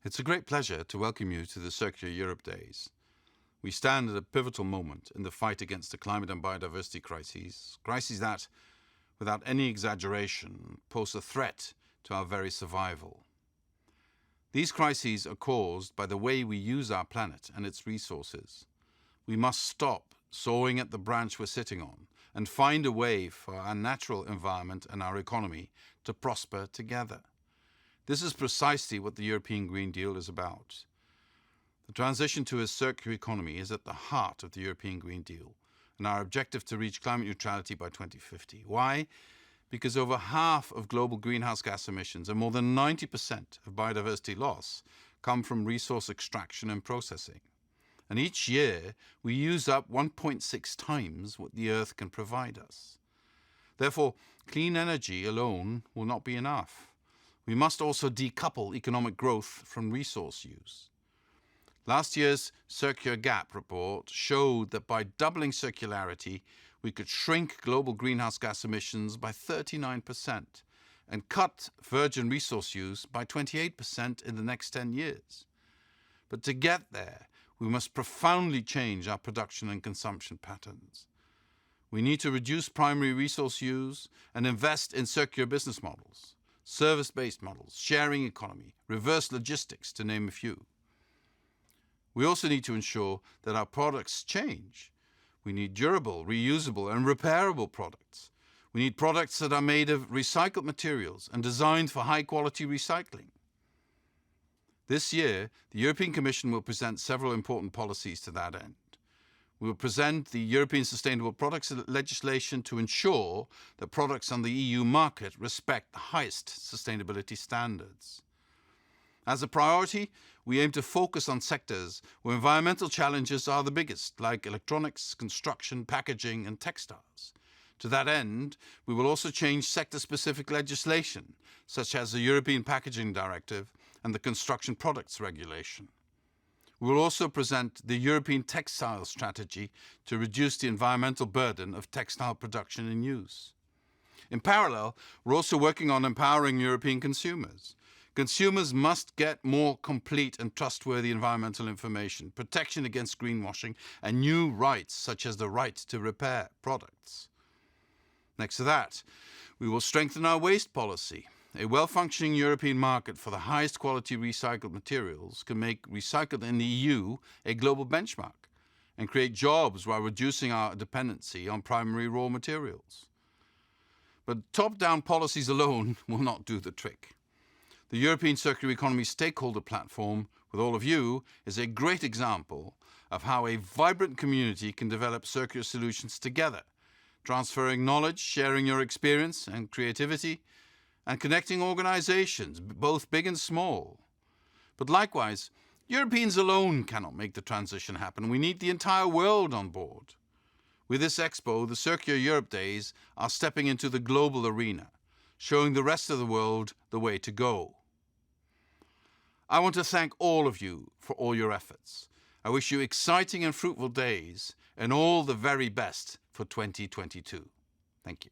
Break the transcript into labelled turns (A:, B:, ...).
A: It's a great pleasure to welcome you to the Circular Europe Days. We stand at a pivotal moment in the fight against the climate and biodiversity crises that, without any exaggeration, pose a threat to our very survival. These crises are caused by the way we use our planet and its resources. We must stop sawing at the branch we're sitting on and find a way for our natural environment and our economy to prosper together. This is precisely what the European Green Deal is about. The transition to a circular economy is at the heart of the European Green Deal and our objective to reach climate neutrality by 2050. Why? Because over half of global greenhouse gas emissions and more than 90% of biodiversity loss come from resource extraction and processing. And each year we use up 1.6 times what the Earth can provide us. Therefore, clean energy alone will not be enough. We must also decouple economic growth from resource use. Last year's Circular Gap report showed that by doubling circularity, we could shrink global greenhouse gas emissions by 39% and cut virgin resource use by 28% in the next 10 years. But to get there, we must profoundly change our production and consumption patterns. We need to reduce primary resource use and invest in circular business models, service-based models, sharing economy, reverse logistics, to name a few. We also need to ensure that our products change. We need durable, reusable, and repairable products. We need products that are made of recycled materials and designed for high-quality recycling. This year, the European Commission will present several important policies to that end. We will present the European Sustainable Products legislation to ensure that products on the EU market respect the highest sustainability standards. As a priority, we aim to focus on sectors where environmental challenges are the biggest, like electronics, construction, packaging, and textiles. To that end, we will also change sector-specific legislation, such as the European Packaging Directive and the Construction Products Regulation. We will also present the European Textile Strategy to reduce the environmental burden of textile production and use. In parallel, we're also working on empowering European consumers. Consumers must get more complete and trustworthy environmental information, protection against greenwashing, and new rights such as the right to repair products. Next to that, we will strengthen our waste policy. A well-functioning European market for the highest quality recycled materials can make recycled in the EU a global benchmark and create jobs while reducing our dependency on primary raw materials. But top-down policies alone will not do the trick. The European Circular Economy Stakeholder Platform, with all of you, is a great example of how a vibrant community can develop circular solutions together, transferring knowledge, sharing your experience and creativity, and connecting organizations, both big and small. But likewise, Europeans alone cannot make the transition happen. We need the entire world on board. With this expo, the Circular Europe Days are stepping into the global arena, showing the rest of the world the way to go. I want to thank all of you for all your efforts. I wish you exciting and fruitful days and all the very best for 2022. Thank you.